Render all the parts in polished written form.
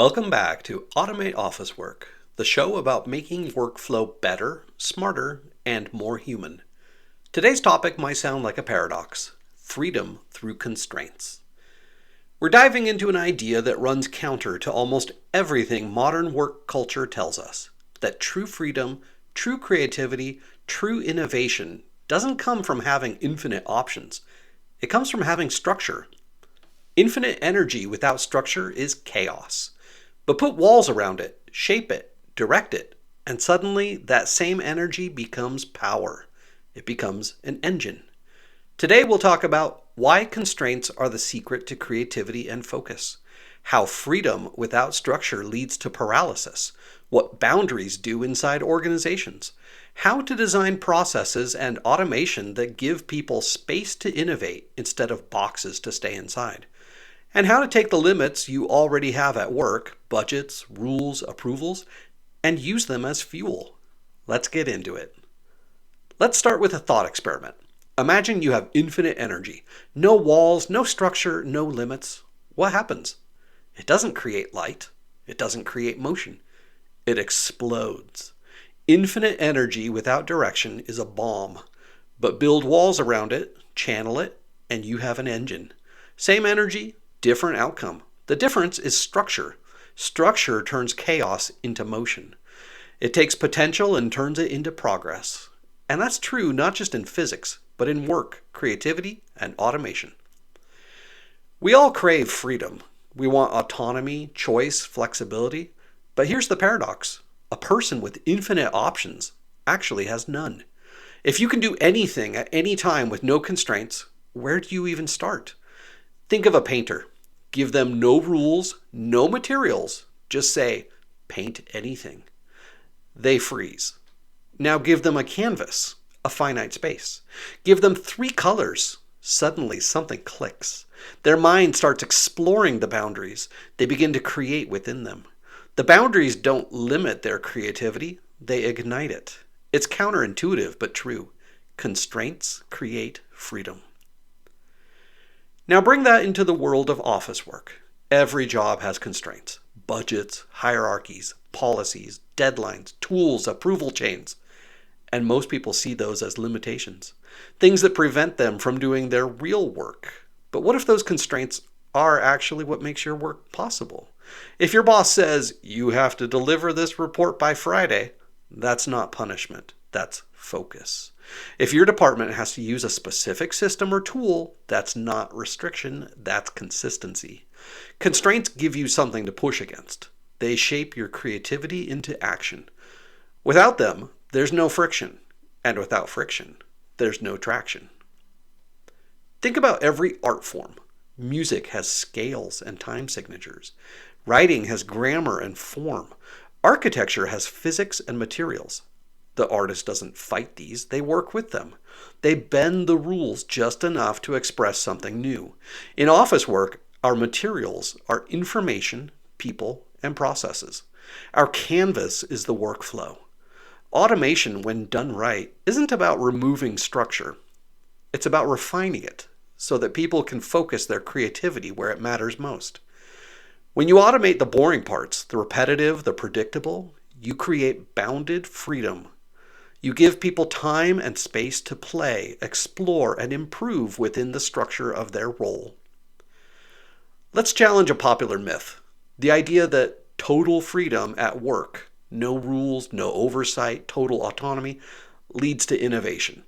Welcome back to Automate Office Work, the show about making workflow better, smarter, and more human. Today's topic might sound like a paradox: freedom through constraints. We're diving into an idea that runs counter to almost everything modern work culture tells us: that true freedom, true creativity, true innovation doesn't come from having infinite options. It comes from having structure. Infinite energy without structure is chaos. But put walls around it, shape it, direct it, and suddenly that same energy becomes power. It becomes an engine. Today we'll talk about why constraints are the secret to creativity and focus, how freedom without structure leads to paralysis, what boundaries do inside organizations, how to design processes and automation that give people space to innovate instead of boxes to stay inside, and how to take the limits you already have at work, budgets, rules, approvals, and use them as fuel. Let's get into it. Let's start with a thought experiment. Imagine you have infinite energy. No walls, no structure, no limits. What happens? It doesn't create light. It doesn't create motion. It explodes. Infinite energy without direction is a bomb. But build walls around it, channel it, and you have an engine. Same energy, different outcome. The difference is structure. Structure turns chaos into motion. It takes potential and turns it into progress. And that's true not just in physics, but in work, creativity, and automation. We all crave freedom. We want autonomy, choice, flexibility. But here's the paradox: a person with infinite options actually has none. If you can do anything at any time with no constraints, where do you even start? Think of a painter. Give them no rules, no materials. Just say, paint anything. They freeze. Now give them a canvas, a finite space. Give them 3 colors. Suddenly something clicks. Their mind starts exploring the boundaries. They begin to create within them. The boundaries don't limit their creativity, they ignite it. It's counterintuitive but true. Constraints create freedom. Now bring that into the world of office work. Every job has constraints: budgets, hierarchies, policies, deadlines, tools, approval chains. And most people see those as limitations, things that prevent them from doing their real work. But what if those constraints are actually what makes your work possible? If your boss says, you have to deliver this report by Friday, that's not punishment, that's focus. If your department has to use a specific system or tool, that's not restriction, that's consistency. Constraints give you something to push against. They shape your creativity into action. Without them, there's no friction. And without friction, there's no traction. Think about every art form. Music has scales and time signatures. Writing has grammar and form. Architecture has physics and materials. The artist doesn't fight these, they work with them. They bend the rules just enough to express something new. In office work, our materials are information, people, and processes. Our canvas is the workflow. Automation, when done right, isn't about removing structure. It's about refining it so that people can focus their creativity where it matters most. When you automate the boring parts, the repetitive, the predictable, you create bounded freedom. You give people time and space to play, explore, and improve within the structure of their role. Let's challenge a popular myth: the idea that total freedom at work, no rules, no oversight, total autonomy, leads to innovation.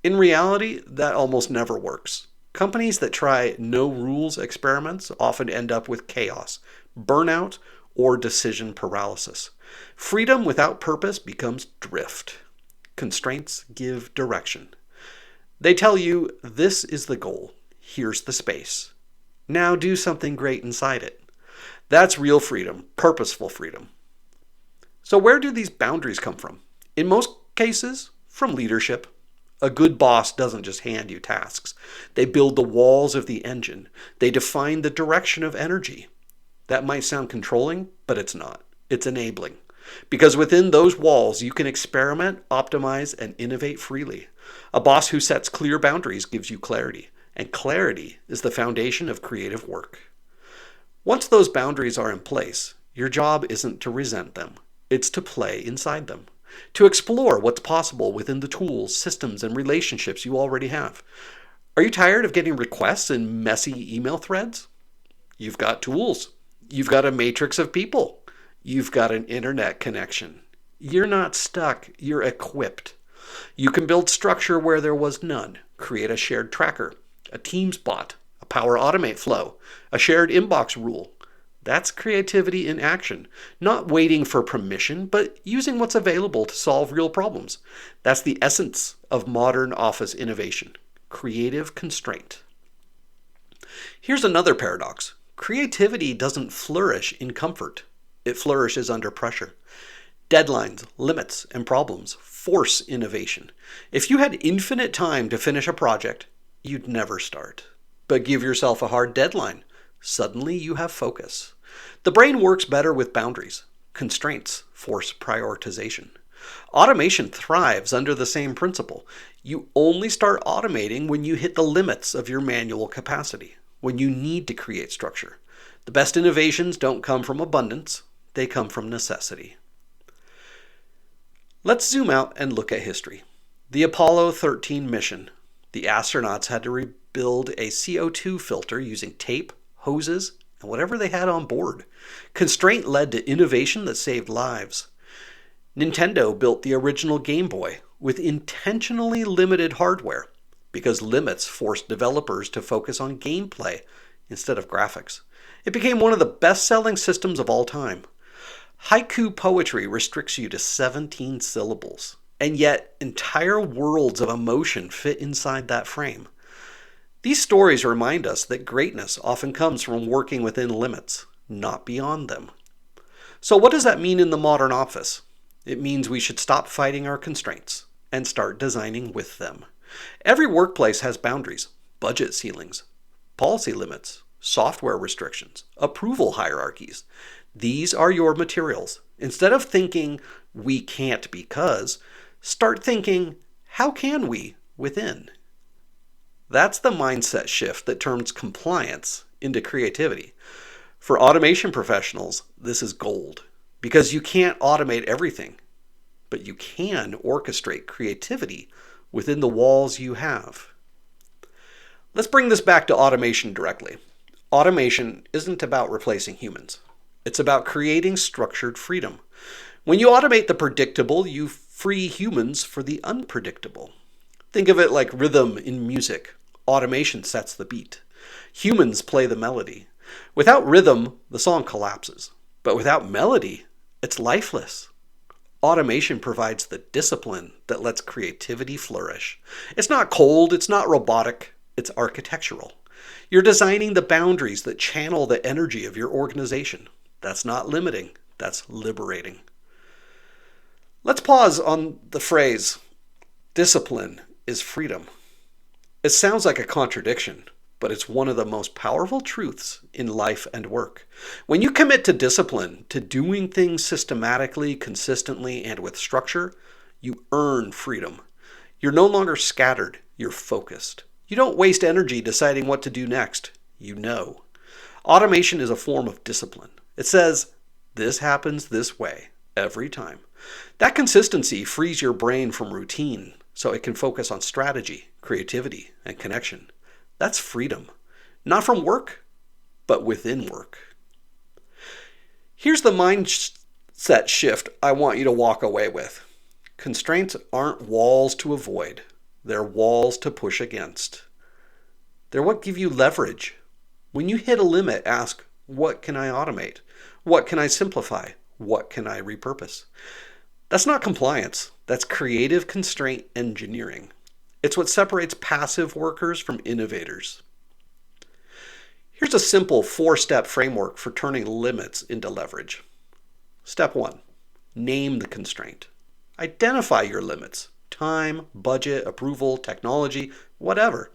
In reality, that almost never works. Companies that try no rules experiments often end up with chaos, burnout, or decision paralysis. Freedom without purpose becomes drift. Constraints give direction. They tell you, this is the goal. Here's the space. Now do something great inside it. That's real freedom, purposeful freedom. So where do these boundaries come from? In most cases, from leadership. A good boss doesn't just hand you tasks. They build the walls of the engine. They define the direction of energy. That might sound controlling, but it's not. It's enabling. Because within those walls, you can experiment, optimize, and innovate freely. A boss who sets clear boundaries gives you clarity, and clarity is the foundation of creative work. Once those boundaries are in place, Your job isn't to resent them. It's to play inside them, to explore what's possible within the tools, systems, and relationships you already have. Are you tired of getting requests in messy email threads? You've got tools. You've got a matrix of people. You've got an internet connection. You're not stuck. You're equipped. You can build structure where there was none. Create a shared tracker, a Teams bot, a Power Automate flow, a shared inbox rule. That's creativity in action. Not waiting for permission, but using what's available to solve real problems. That's the essence of modern office innovation. Creative constraint. Here's another paradox. Creativity doesn't flourish in comfort. It flourishes under pressure. Deadlines, limits, and problems force innovation. If you had infinite time to finish a project, you'd never start. But give yourself a hard deadline. Suddenly you have focus. The brain works better with boundaries. Constraints force prioritization. Automation thrives under the same principle. You only start automating when you hit the limits of your manual capacity, when you need to create structure. The best innovations don't come from abundance, they come from necessity. Let's zoom out and look at history. The Apollo 13 mission. The astronauts had to rebuild a CO2 filter using tape, hoses, and whatever they had on board. Constraint led to innovation that saved lives. Nintendo built the original Game Boy with intentionally limited hardware because limits forced developers to focus on gameplay instead of graphics. It became one of the best-selling systems of all time. Haiku poetry restricts you to 17 syllables, and yet entire worlds of emotion fit inside that frame. These stories remind us that greatness often comes from working within limits, not beyond them. So what does that mean in the modern office? It means we should stop fighting our constraints and start designing with them. Every workplace has boundaries, budget ceilings, policy limits, software restrictions, approval hierarchies. These are your materials. Instead of thinking, we can't because, start thinking, how can we within? That's the mindset shift that turns compliance into creativity. For automation professionals, this is gold because you can't automate everything, but you can orchestrate creativity within the walls you have. Let's bring this back to automation directly. Automation isn't about replacing humans. It's about creating structured freedom. When you automate the predictable, you free humans for the unpredictable. Think of it like rhythm in music. Automation sets the beat. Humans play the melody. Without rhythm, the song collapses. But without melody, it's lifeless. Automation provides the discipline that lets creativity flourish. It's not cold, it's not robotic, it's architectural. You're designing the boundaries that channel the energy of your organization. That's not limiting, that's liberating. Let's pause on the phrase, discipline is freedom. It sounds like a contradiction, but it's one of the most powerful truths in life and work. When you commit to discipline, to doing things systematically, consistently, and with structure, you earn freedom. You're no longer scattered, you're focused. You don't waste energy deciding what to do next. You know. Automation is a form of discipline. It says, this happens this way, every time. That consistency frees your brain from routine, so it can focus on strategy, creativity, and connection. That's freedom. Not from work, but within work. Here's the mindset shift I want you to walk away with. Constraints aren't walls to avoid. They're walls to push against. They're what give you leverage. When you hit a limit, ask, what can I automate? What can I simplify? What can I repurpose? That's not compliance. That's creative constraint engineering. It's what separates passive workers from innovators. Here's a simple 4-step framework for turning limits into leverage. Step 1, name the constraint. Identify your limits. Time, budget, approval, technology, whatever.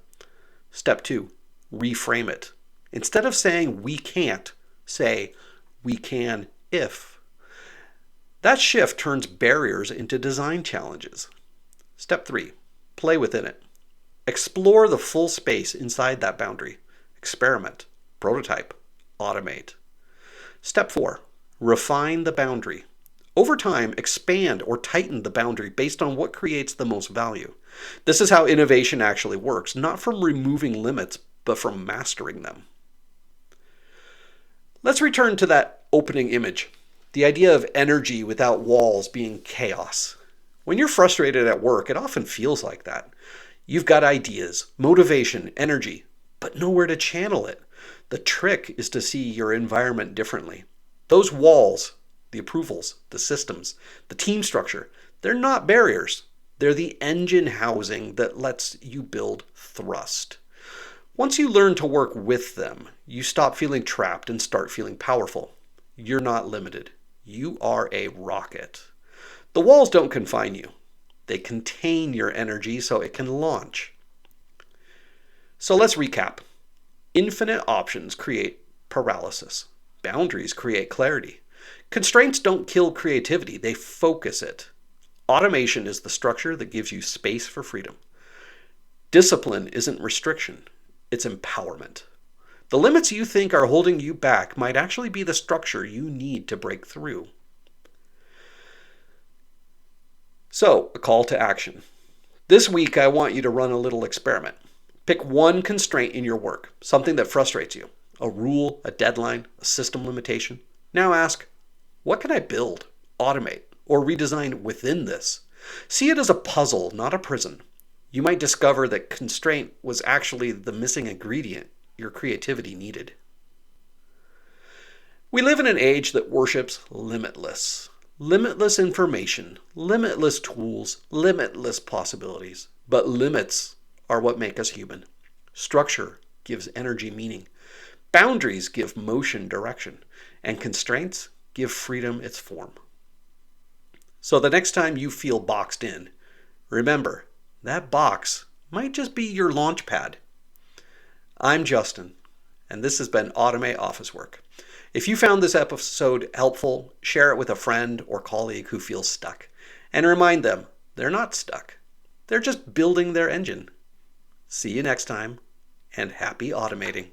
Step 2, reframe it. Instead of saying we can't, say we can if. That shift turns barriers into design challenges. Step 3, play within it. Explore the full space inside that boundary. Experiment, prototype, automate. Step 4, Refine the boundary. Over time, expand or tighten the boundary based on what creates the most value. This is how innovation actually works, not from removing limits, but from mastering them. Let's return to that opening image, the idea of energy without walls being chaos. When you're frustrated at work, it often feels like that. You've got ideas, motivation, energy, but nowhere to channel it. The trick is to see your environment differently. Those walls, the approvals, the systems, the team structure, they're not barriers. They're the engine housing that lets you build thrust. Once you learn to work with them, you stop feeling trapped and start feeling powerful. You're not limited. You are a rocket. The walls don't confine you. They contain your energy so it can launch. So let's recap. Infinite options create paralysis. Boundaries create clarity. Constraints don't kill creativity, they focus it. Automation is the structure that gives you space for freedom. Discipline isn't restriction, it's empowerment. The limits you think are holding you back might actually be the structure you need to break through. So, a call to action. This week, I want you to run a little experiment. Pick one constraint in your work, something that frustrates you, a rule, a deadline, a system limitation. Now ask, what can I build, automate, or redesign within this? See it as a puzzle, not a prison. You might discover that constraint was actually the missing ingredient your creativity needed. We live in an age that worships limitless. Limitless information, limitless tools, limitless possibilities. But limits are what make us human. Structure gives energy meaning. Boundaries give motion direction. And constraints give freedom its form. So the next time you feel boxed in, remember, that box might just be your launch pad. I'm Justin, and this has been Automate Office Work. If you found this episode helpful, share it with a friend or colleague who feels stuck. And remind them, they're not stuck. They're just building their engine. See you next time, and happy automating.